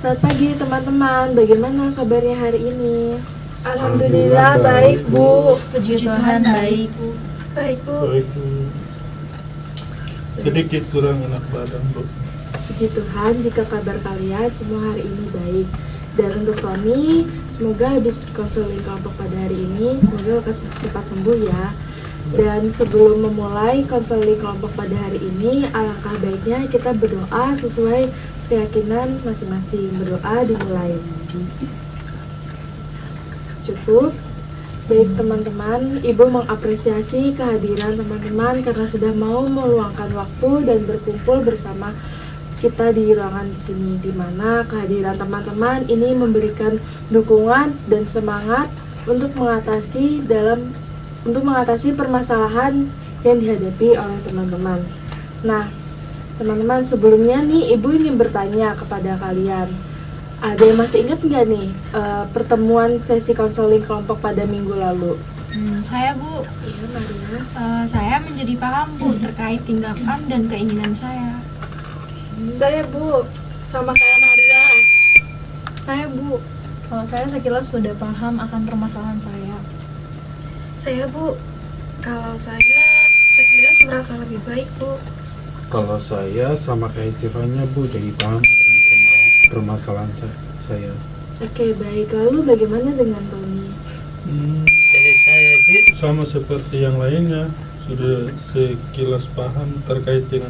Selamat pagi teman-teman, bagaimana kabarnya hari ini? Alhamdulillah baik, Bu. Puji Tuhan baik. Baik, Bu. Baik, Bu. Sedikit kurang enak badan, Bu. Puji Tuhan jika kabar kalian semua hari ini baik. Dan untuk Tony, semoga habis konseling kelompok pada hari ini, semoga lekas cepat sembuh ya. Dan sebelum memulai konseling kelompok pada hari ini, alangkah baiknya kita berdoa sesuai keyakinan masing-masing. Berdoa dimulai. Cukup. Baik teman-teman, Ibu mengapresiasi kehadiran teman-teman karena sudah mau meluangkan waktu dan berkumpul bersama kita di ruangan di sini, di mana kehadiran teman-teman ini memberikan dukungan dan semangat untuk mengatasi permasalahan yang dihadapi oleh teman-teman. Nah, teman-teman, sebelumnya nih Ibu ingin bertanya kepada kalian, ada yang masih ingat nggak nih pertemuan sesi konseling kelompok pada minggu lalu? Saya, Bu. Iya, Maria. Saya menjadi paham, Bu, terkait tindakan dan keinginan saya. Saya, Bu, sama kayak Maria. Saya, Bu. Kalau saya sekilas sudah paham akan permasalahan saya. Saya, Bu, kalau saya sekilas merasa lebih baik, Bu. Kalau saya sama kayak Sivanya, Bu, jadi paham dengan permasalahan saya. Oke, baik. Lalu bagaimana dengan Tony? Kalau saya, Bu, sama seperti yang lainnya, sudah sekilas paham terkait dengan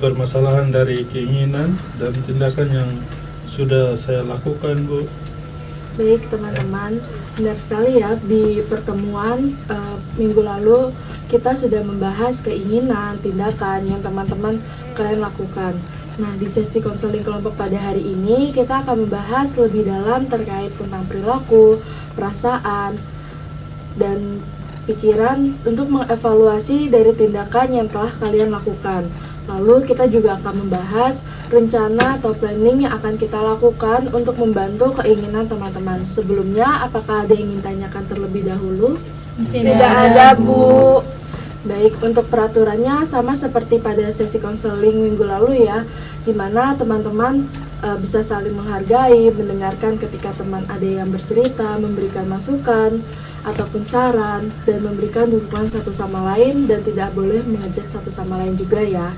permasalahan dari keinginan dan tindakan yang sudah saya lakukan, Bu. Baik teman-teman, benar sekali ya, di pertemuan minggu lalu kita sudah membahas keinginan, tindakan yang teman-teman kalian lakukan. Nah, di sesi konseling kelompok pada hari ini kita akan membahas lebih dalam terkait tentang perilaku, perasaan, dan pikiran untuk mengevaluasi dari tindakan yang telah kalian lakukan. Lalu kita juga akan membahas rencana atau planning yang akan kita lakukan untuk membantu keinginan teman-teman. Sebelumnya, apakah ada yang ingin tanyakan terlebih dahulu? Tidak ada, Bu. Baik, untuk peraturannya sama seperti pada sesi konseling minggu lalu ya, di mana teman-teman bisa saling menghargai, mendengarkan ketika teman ada yang bercerita, memberikan masukan ataupun saran, dan memberikan dukungan satu sama lain, dan tidak boleh mengejek satu sama lain juga ya.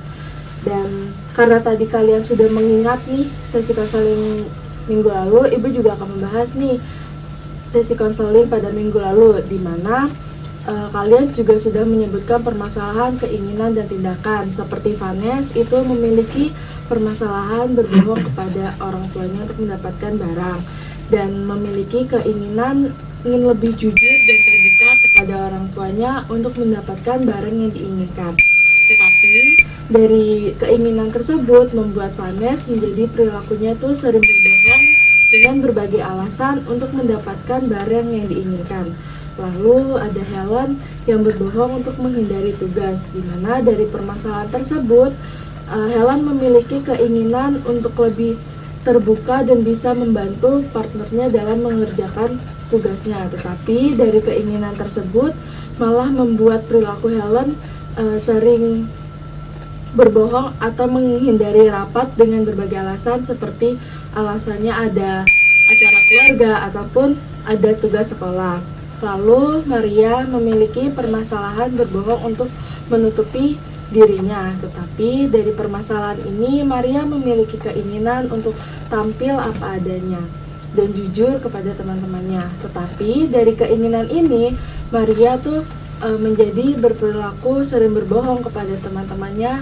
Dan karena tadi kalian sudah mengingat nih sesi konseling minggu lalu, Ibu juga akan membahas nih sesi konseling pada minggu lalu, di mana kalian juga sudah menyebutkan permasalahan keinginan dan tindakan. Seperti Vanes itu memiliki permasalahan berbohong kepada orang tuanya untuk mendapatkan barang, dan memiliki keinginan ingin lebih jujur dan terbuka kepada orang tuanya untuk mendapatkan barang yang diinginkan. Tetapi dari keinginan tersebut membuat Vanes menjadi perilakunya tuh sering berbohong dengan berbagai alasan untuk mendapatkan barang yang diinginkan. Lalu ada Helen yang berbohong untuk menghindari tugas, di mana dari permasalahan tersebut Helen memiliki keinginan untuk lebih terbuka dan bisa membantu partnernya dalam mengerjakan tugasnya. Tetapi dari keinginan tersebut malah membuat perilaku Helen sering berbohong atau menghindari rapat dengan berbagai alasan, seperti alasannya ada acara keluarga ataupun ada tugas sekolah. Lalu Maria memiliki permasalahan berbohong untuk menutupi dirinya. Tetapi dari permasalahan ini Maria memiliki keinginan untuk tampil apa adanya dan jujur kepada teman-temannya. Tetapi dari keinginan ini Maria tuh menjadi berperilaku sering berbohong kepada teman-temannya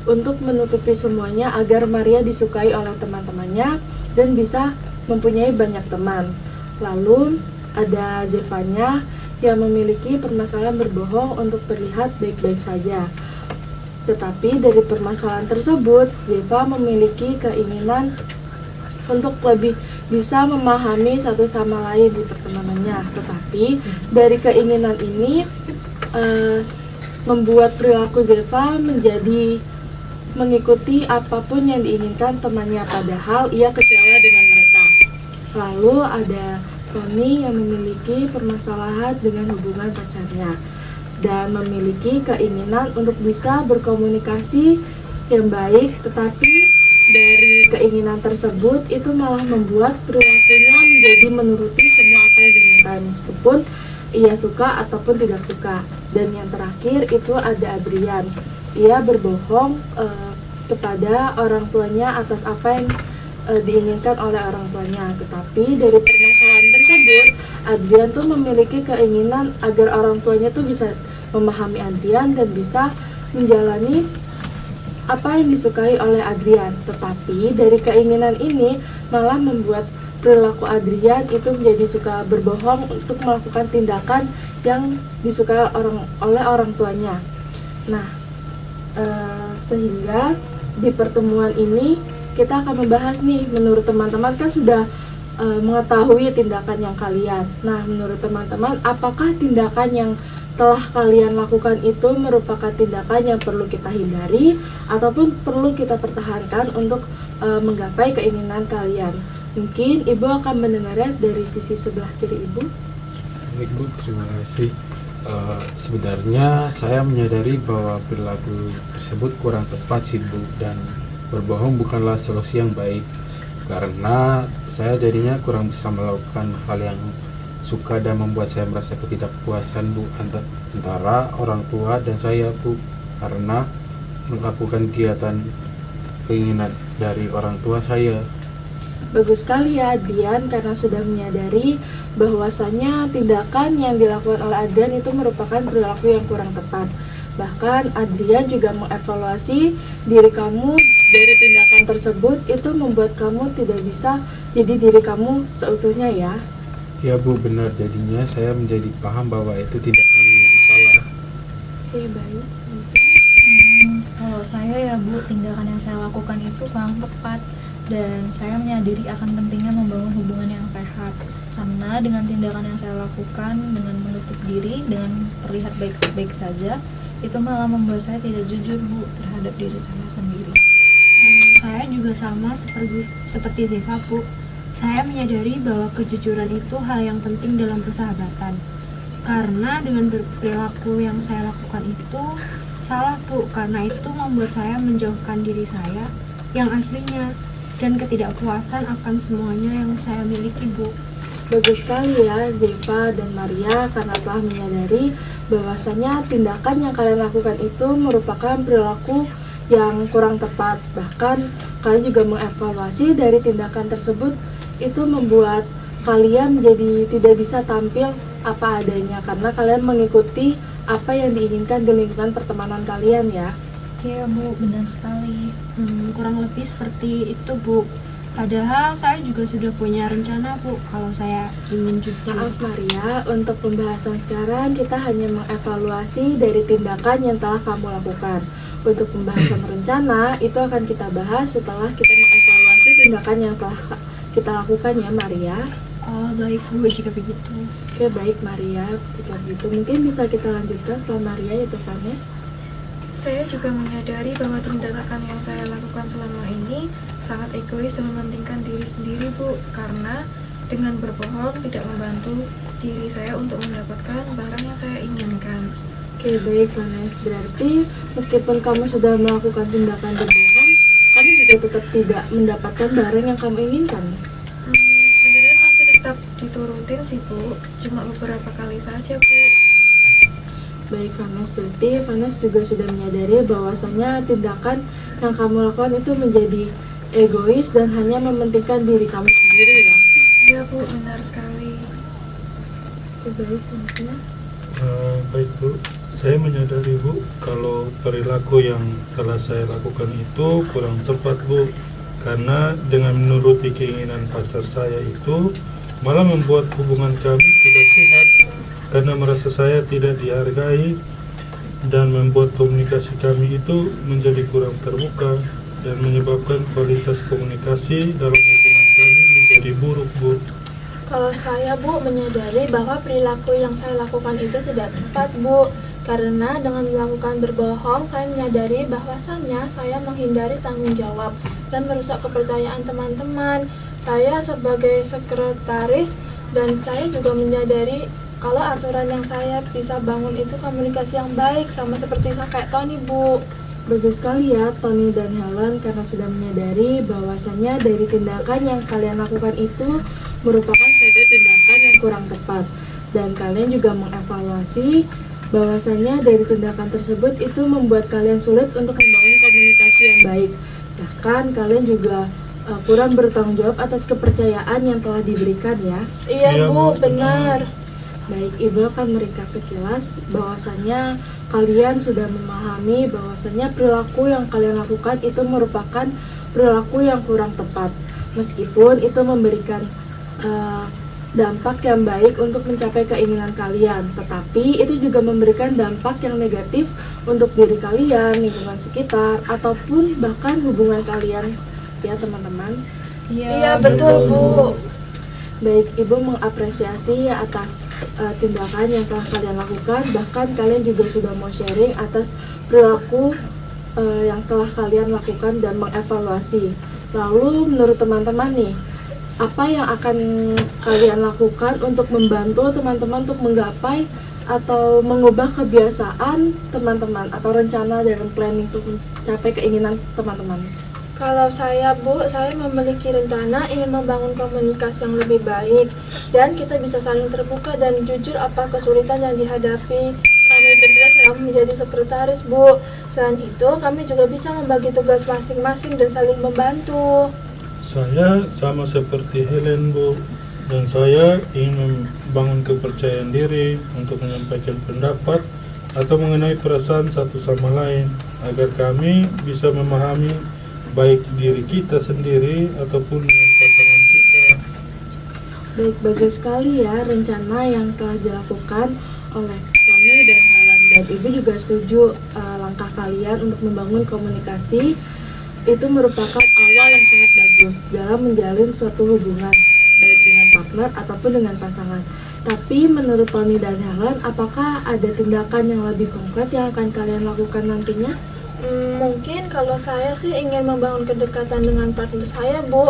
untuk menutupi semuanya agar Maria disukai oleh teman-temannya dan bisa mempunyai banyak teman. Lalu ada Zevanya yang memiliki permasalahan berbohong untuk terlihat baik-baik saja. Tetapi dari permasalahan tersebut, Zeva memiliki keinginan untuk lebih bisa memahami satu sama lain di pertemanannya. Tetapi dari keinginan ini membuat perilaku Zeva menjadi mengikuti apapun yang diinginkan temannya, padahal ia kecewa dengan mereka. Lalu ada Tony yang memiliki permasalahan dengan hubungan pacarnya dan memiliki keinginan untuk bisa berkomunikasi yang baik, tetapi dari keinginan tersebut itu malah membuat perilakunya menjadi menuruti semua apa yang diminta meskipun ia suka ataupun tidak suka. Dan yang terakhir itu ada Adrian. Ia berbohong kepada orang tuanya atas apa yang diinginkan oleh orang tuanya. Tetapi dari permasalahan tersebut, Adrian tuh memiliki keinginan agar orang tuanya tuh bisa memahami Adrian dan bisa menjalani apa yang disukai oleh Adrian. Tetapi dari keinginan ini malah membuat perilaku Adrian itu menjadi suka berbohong untuk melakukan tindakan yang disukai oleh orang tuanya. Nah, sehingga di pertemuan ini kita akan membahas nih, menurut teman-teman kan sudah mengetahui tindakan yang kalian. Nah, menurut teman-teman, apakah tindakan yang telah kalian lakukan itu merupakan tindakan yang perlu kita hindari ataupun perlu kita pertahankan untuk menggapai keinginan kalian? Mungkin Ibu akan mendengarnya dari sisi sebelah kiri Ibu. Baik Bu, terima kasih. Sebenarnya saya menyadari bahwa perilaku tersebut kurang tepat sih Bu, dan berbohong bukanlah solusi yang baik karena saya jadinya kurang bisa melakukan hal yang suka dan membuat saya merasa ketidakpuasan Bu antara orang tua dan saya Bu, karena melakukan kegiatan keinginan dari orang tua saya. Bagus sekali ya Adrian, karena sudah menyadari bahwasanya tindakan yang dilakukan oleh Adrian itu merupakan perilaku yang kurang tepat. Bahkan Adrian juga mengevaluasi diri kamu dari tindakan tersebut, itu membuat kamu tidak bisa jadi diri kamu seutuhnya ya. Ya Bu, benar, jadinya saya menjadi paham bahwa itu tindakan yang salah. Oke, baik. Kalau saya ya Bu, tindakan yang saya lakukan itu kurang tepat dan saya menyadari akan pentingnya membangun hubungan yang sehat. Karena dengan tindakan yang saya lakukan dengan menutup diri, dengan terlihat baik-baik saja, itu malah membuat saya tidak jujur Bu terhadap diri saya sendiri. Saya juga sama seperti Zeva Bu. Saya menyadari bahwa kejujuran itu hal yang penting dalam persahabatan. Karena dengan perilaku yang saya lakukan itu salah Bu, karena itu membuat saya menjauhkan diri saya yang aslinya dan ketidakpuasan akan semuanya yang saya miliki Bu. Bagus sekali ya Zeva dan Maria, karena telah menyadari bahwasanya tindakan yang kalian lakukan itu merupakan perilaku yang kurang tepat. Bahkan kalian juga mengevaluasi dari tindakan tersebut, itu membuat kalian menjadi tidak bisa tampil apa adanya karena kalian mengikuti apa yang diinginkan di lingkungan pertemanan kalian ya. Iya Bu, benar sekali. Kurang lebih seperti itu Bu. Padahal saya juga sudah punya rencana Bu kalau saya ingin jujur. Maaf Maria, untuk pembahasan sekarang kita hanya mengevaluasi dari tindakan yang telah kamu lakukan. Untuk pembahasan rencana itu akan kita bahas setelah kita mengevaluasi tindakan yang telah kita lakukan ya Maria. Oh baik Bu, jika begitu. Oke baik Maria, jika begitu mungkin bisa kita lanjutkan setelah Maria yaitu Vanes. Saya juga menyadari bahwa tindakan yang saya lakukan selama ini sangat egois dan mementingkan diri sendiri Bu, karena dengan berbohong tidak membantu diri saya untuk mendapatkan barang yang saya inginkan. Oke baik Vanes, berarti meskipun kamu sudah melakukan tindakan berbohong, kamu juga tetap tidak mendapatkan barang yang kamu inginkan. Sebenarnya masih tetap diturutin sih Bu, cuma beberapa kali saja Bu. Baik Vanes, berarti Vanes juga sudah menyadari bahwasanya tindakan yang kamu lakukan itu menjadi egois dan hanya mementingkan diri kamu sendiri ya. Iya Bu, benar sekali. Oke baik, selanjutnya. Baik Bu, saya menyadari Bu kalau perilaku yang telah saya lakukan itu kurang tepat Bu, karena dengan menuruti keinginan pacar saya itu malah membuat hubungan kami tidak sehat karena merasa saya tidak dihargai dan membuat komunikasi kami itu menjadi kurang terbuka dan menyebabkan kualitas komunikasi dalam hubungan kami menjadi buruk Bu. Kalau saya Bu menyadari bahwa perilaku yang saya lakukan itu tidak tepat Bu, karena dengan melakukan berbohong saya menyadari bahwasannya saya menghindari tanggung jawab dan merusak kepercayaan teman-teman. Saya sebagai sekretaris dan saya juga menyadari kalau aturan yang saya bisa bangun itu komunikasi yang baik, sama seperti kayak Tony Bu. Bagus sekali ya Tony dan Helen karena sudah menyadari bahwasannya dari tindakan yang kalian lakukan itu merupakan suatu tindakan yang kurang tepat. Dan kalian juga mengevaluasi bahwasannya dari tindakan tersebut itu membuat kalian sulit untuk membangun komunikasi yang baik. Bahkan kalian juga kurang bertanggung jawab atas kepercayaan yang telah diberikan ya. Iya Bu, benar. Baik, Ibu akan meringkas sekilas bahwasannya kalian sudah memahami bahwasannya perilaku yang kalian lakukan itu merupakan perilaku yang kurang tepat. Meskipun itu memberikan dampak yang baik untuk mencapai keinginan kalian, tetapi itu juga memberikan dampak yang negatif untuk diri kalian, lingkungan sekitar, ataupun bahkan hubungan kalian ya teman-teman. Iya, betul Bu. Baik, Ibu mengapresiasi atas tindakan yang telah kalian lakukan. Bahkan kalian juga sudah mau sharing atas perilaku yang telah kalian lakukan dan mengevaluasi. Lalu menurut teman-teman nih, apa yang akan kalian lakukan untuk membantu teman-teman untuk menggapai atau mengubah kebiasaan teman-teman atau rencana dalam planning untuk mencapai keinginan teman-teman? Kalau saya Bu, saya memiliki rencana ingin membangun komunikasi yang lebih baik dan kita bisa saling terbuka dan jujur apa kesulitan yang dihadapi kami berdua selama menjadi sekretaris Bu. Selain itu, kami juga bisa membagi tugas masing-masing dan saling membantu. Saya sama seperti Helen Bu, dan saya ingin membangun kepercayaan diri untuk menyampaikan pendapat atau mengenai perasaan satu sama lain agar kami bisa memahami baik diri kita sendiri ataupun dengan pasangan kita. Baik, bagus sekali ya rencana yang telah dilakukan oleh kami dan Helen, dan Ibu juga setuju langkah kalian untuk membangun komunikasi itu merupakan awal yang sangat bagus dalam menjalin suatu hubungan baik dengan partner ataupun dengan pasangan. Tapi menurut Tony dan Helen, apakah ada tindakan yang lebih konkret yang akan kalian lakukan nantinya? Mungkin kalau saya sih ingin membangun kedekatan dengan partner saya Bu,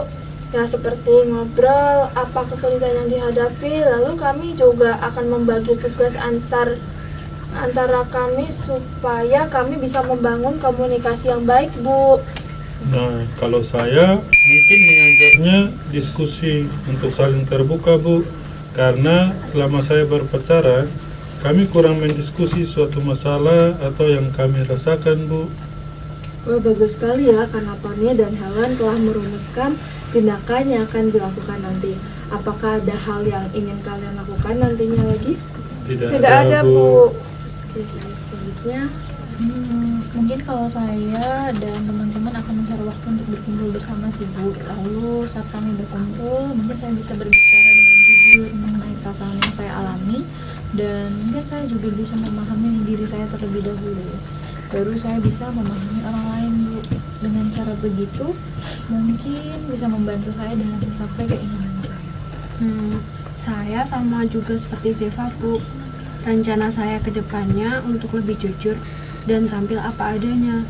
ya seperti ngobrol apa kesulitan yang dihadapi, lalu kami juga akan membagi tugas antara kami supaya kami bisa membangun komunikasi yang baik Bu. Nah, kalau saya mungkin mengajaknya diskusi untuk saling terbuka Bu, karena selama saya berpacaran kami kurang mendiskusi suatu masalah atau yang kami rasakan Bu. Wah, bagus sekali ya karena Tony dan Helen telah merumuskan tindakan yang akan dilakukan nanti. Apakah ada hal yang ingin kalian lakukan nantinya lagi? Tidak ada Bu. Oke, guys, selanjutnya Mungkin kalau saya dan teman-teman akan mencari waktu untuk berkumpul bersama sih Bu. Lalu saat kami berkumpul, mungkin saya bisa berbicara dengan jujur mengenai perasaan yang saya alami, dan mungkin saya juga bisa memahami diri saya terlebih dahulu. Baru saya bisa memahami orang lain Bu. Dengan cara begitu, mungkin bisa membantu saya dalam mencapai keinginan saya. Saya sama juga seperti Zeva Bu. Rencana saya ke depannya untuk lebih jujur dan tampil apa adanya.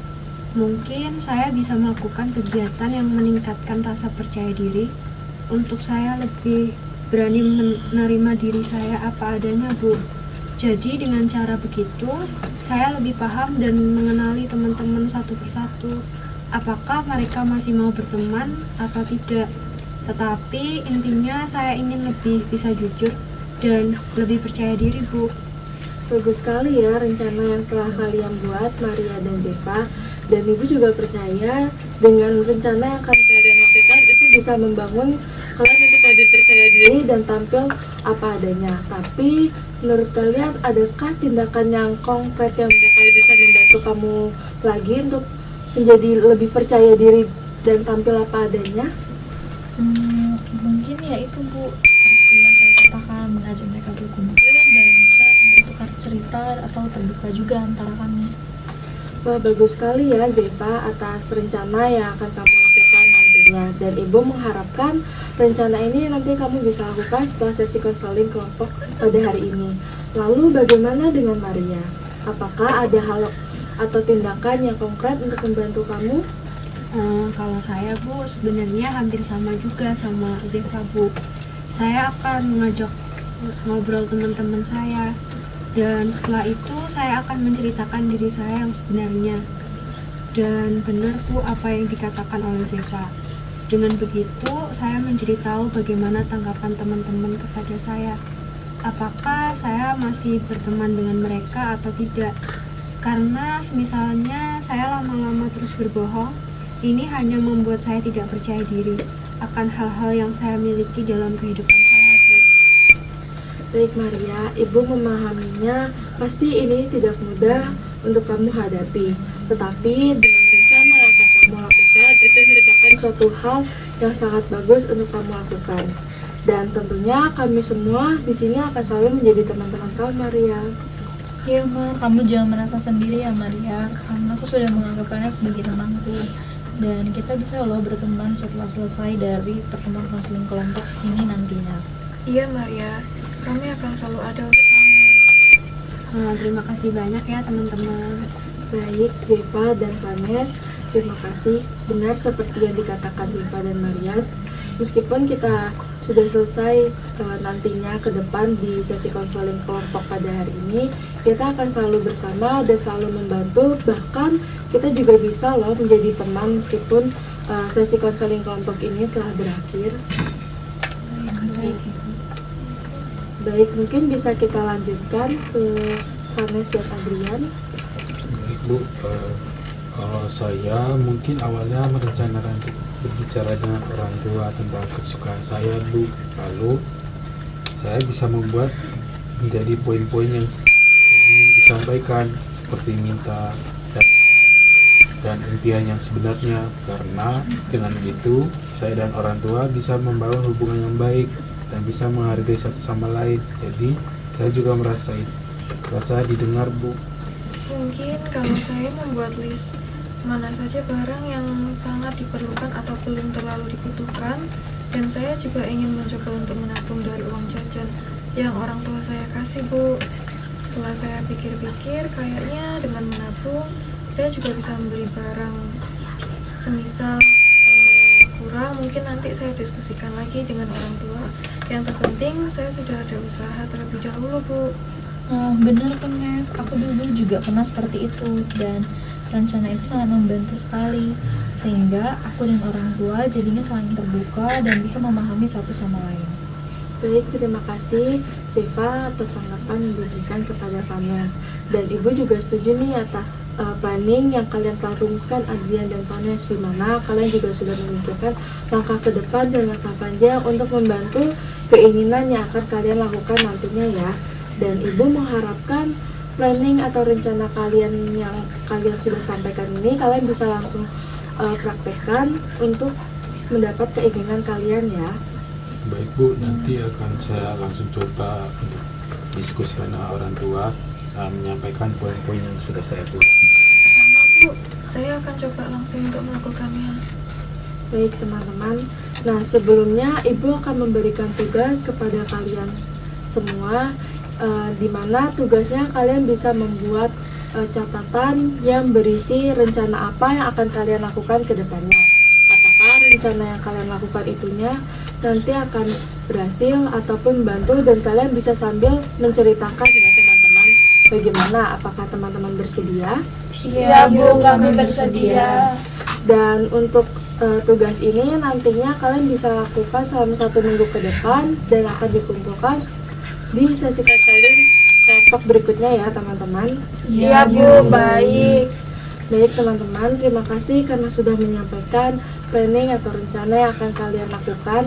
Mungkin saya bisa melakukan kegiatan yang meningkatkan rasa percaya diri untuk saya lebih berani menerima diri saya apa adanya Bu. Jadi dengan cara begitu, saya lebih paham dan mengenali teman-teman satu persatu. Apakah mereka masih mau berteman atau tidak. Tetapi intinya saya ingin lebih bisa jujur dan lebih percaya diri Bu. bagus sekali ya rencana yang telah kalian buat, Maria dan Zeva. Dan Ibu juga percaya dengan rencana yang akan kalian lakukan itu bisa membangun kalian untuk lebih percaya diri dan tampil apa adanya. Tapi menurut kalian adakah tindakan yang konkret yang bakal bisa membantu kamu lagi untuk menjadi lebih percaya diri dan tampil apa adanya? Mungkin ya itu Bu, seperti yang saya katakan, mengajak mereka berkumpul dan bisa bertukar cerita atau terbuka juga antara kami. Wah, bagus sekali ya Zeva atas rencana yang akan kamu lakukan nantinya. Dan Ibu mengharapkan rencana ini nanti kamu bisa lakukan setelah sesi konseling kelompok pada hari ini. Lalu bagaimana dengan Maria? Apakah ada hal atau tindakan yang konkret untuk membantu kamu? Kalau saya Bu, sebenarnya hampir sama juga sama Zeva Bu. Saya akan mengajak ngobrol teman-teman saya, dan setelah itu saya akan menceritakan diri saya yang sebenarnya. Dan benar Bu apa yang dikatakan oleh Zeva. Dengan begitu, saya menjadi tahu bagaimana tanggapan teman-teman kepada saya. Apakah saya masih berteman dengan mereka atau tidak? Karena misalnya saya lama-lama terus berbohong, ini hanya membuat saya tidak percaya diri akan hal-hal yang saya miliki dalam kehidupan saya, Bu. Baik Maria, Ibu memahaminya. Pasti ini tidak mudah untuk kamu hadapi. Tetapi dengan rencana yang akan kamu lakukan, itu merupakan suatu hal yang sangat bagus untuk kamu lakukan. Dan tentunya kami semua di sini akan selalu menjadi teman-teman kamu, Maria. Iya Mar, kamu jangan merasa sendiri ya Maria, karena aku sudah menganggap kalian sebagai temanku. Dan kita bisa loh berteman setelah selesai dari pertemuan konseling kelompok ini nantinya. Iya Maria, kami akan selalu ada untuk kamu. Terima kasih banyak ya teman-teman. Baik, Zeva dan Vanes, terima kasih. Benar seperti yang dikatakan Zeva dan Maria, meskipun kita sudah selesai nantinya ke depan di sesi konseling kelompok pada hari ini, kita akan selalu bersama dan selalu membantu. Bahkan kita juga bisa loh menjadi teman meskipun sesi konseling kelompok ini telah berakhir. Baik, mungkin bisa kita lanjutkan ke Vanes dan Adrian. Baik Bu, kalau saya mungkin awalnya merencanakan untuk berbicara dengan orang tua tentang kesukaan saya Bu. Lalu saya bisa membuat menjadi poin-poin yang ingin disampaikan, seperti minta dan impian yang sebenarnya. Karena dengan begitu saya dan orang tua bisa membangun hubungan yang baik dan bisa menghargai satu sama lain. Jadi saya juga merasa didengar Bu. Mungkin kalau saya membuat list mana saja barang yang sangat diperlukan atau belum terlalu dibutuhkan, dan saya juga ingin mencoba untuk menabung dari uang jajan yang orang tua saya kasih Bu. Setelah saya pikir-pikir, kayaknya dengan menabung saya juga bisa membeli barang. Semisal kurang, mungkin nanti saya diskusikan lagi dengan orang tua. Yang terpenting saya sudah ada usaha terlebih dahulu Bu. Benar Vanes, aku dulu juga pernah seperti itu, dan rencana itu sangat membantu sekali, sehingga aku dan orang tua jadinya saling terbuka dan bisa memahami satu sama lain. Baik, terima kasih Zeva atas tanggapan yang diberikan kepada Vanes. Dan Ibu juga setuju nih atas planning yang kalian telah rumuskan Adrian dan Vanes, di mana kalian juga sudah memikirkan langkah ke depan dan langkah panjang untuk membantu keinginan yang akan kalian lakukan nantinya ya. Dan Ibu mengharapkan planning atau rencana kalian yang kalian sudah sampaikan ini kalian bisa langsung praktekkan untuk mendapat keinginan kalian ya. Baik Bu, nanti akan saya langsung coba untuk diskusikan dengan orang tua, menyampaikan poin-poin yang sudah saya tulis. Sama Bu, saya akan coba langsung untuk melakukannya. Baik teman-teman, nah sebelumnya Ibu akan memberikan tugas kepada kalian semua, di mana tugasnya kalian bisa membuat catatan yang berisi rencana apa yang akan kalian lakukan ke depannya. Apakah rencana yang kalian lakukan itunya nanti akan berhasil ataupun membantu, dan kalian bisa sambil menceritakan ya teman-teman bagaimana. Apakah teman-teman bersedia? Iya Bu, kami bersedia. Dan untuk tugas ini nantinya kalian bisa lakukan selama 1 minggu ke depan dan akan dikumpulkan di sesi konseling kelompok berikutnya ya teman-teman. Iya Bu, baik. Baik teman-teman, terima kasih karena sudah menyampaikan planning atau rencana yang akan kalian lakukan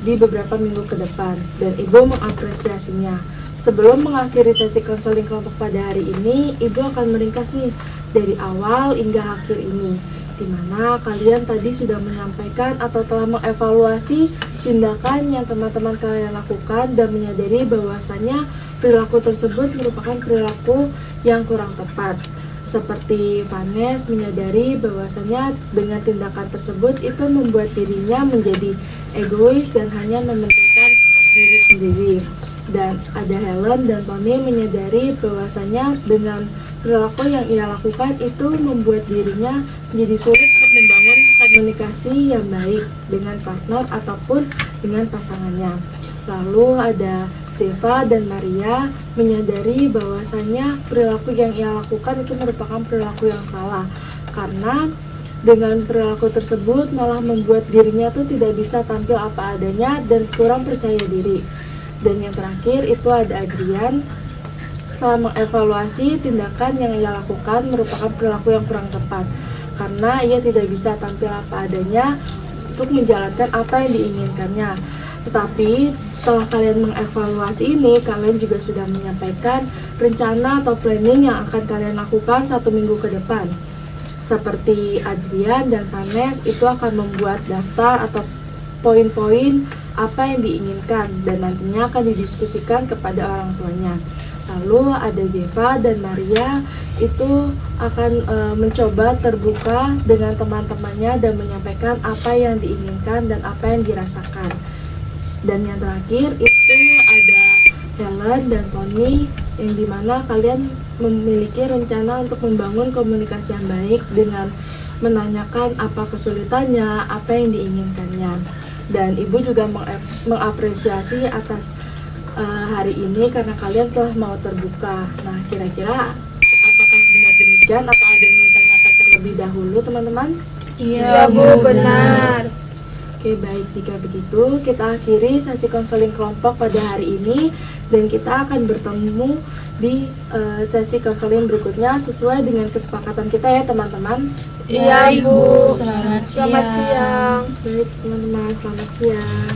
di beberapa minggu ke depan, dan Ibu mengapresiasinya. Sebelum mengakhiri sesi konseling kelompok pada hari ini, Ibu akan meringkas nih dari awal hingga akhir ini, di mana kalian tadi sudah menyampaikan atau telah mengevaluasi tindakan yang teman-teman kalian lakukan dan menyadari bahwasannya perilaku tersebut merupakan perilaku yang kurang tepat. Seperti Vanes menyadari bahwasannya dengan tindakan tersebut itu membuat dirinya menjadi egois dan hanya mementingkan diri sendiri. Dan ada Helen dan Tony menyadari bahwasannya dengan perilaku yang ia lakukan itu membuat dirinya menjadi sulit untuk membangun komunikasi yang baik dengan partner ataupun dengan pasangannya. Lalu ada Zeva dan Maria menyadari bahwasannya perilaku yang ia lakukan itu merupakan perilaku yang salah, karena dengan perilaku tersebut malah membuat dirinya tuh tidak bisa tampil apa adanya dan kurang percaya diri. Dan yang terakhir itu ada Adrian. Setelah mengevaluasi tindakan yang ia lakukan merupakan perilaku yang kurang tepat karena ia tidak bisa tampil apa adanya untuk menjalankan apa yang diinginkannya. Tetapi setelah kalian mengevaluasi ini, kalian juga sudah menyampaikan rencana atau planning yang akan kalian lakukan 1 minggu ke depan. Seperti Adrian dan Vanes itu akan membuat daftar atau poin-poin apa yang diinginkan dan nantinya akan didiskusikan kepada orang tuanya. Lalu ada Zeva dan Maria itu akan mencoba terbuka dengan teman-temannya dan menyampaikan apa yang diinginkan dan apa yang dirasakan. Dan yang terakhir itu ada Helen dan Tony yang dimana kalian memiliki rencana untuk membangun komunikasi yang baik dengan menanyakan apa kesulitannya, apa yang diinginkannya. Dan ibu juga mengapresiasi atas hari ini karena kalian telah mau terbuka. Nah, kira-kira apakah benar demikian atau ada yang ditanyakan terlebih dahulu, teman-teman? Iya, Bu, benar. Oke, baik, jika begitu kita akhiri sesi konseling kelompok pada hari ini dan kita akan bertemu di sesi konseling berikutnya sesuai dengan kesepakatan kita ya teman-teman. Iya, Ibu. Selamat Selamat siang. Baik teman-teman, selamat siang.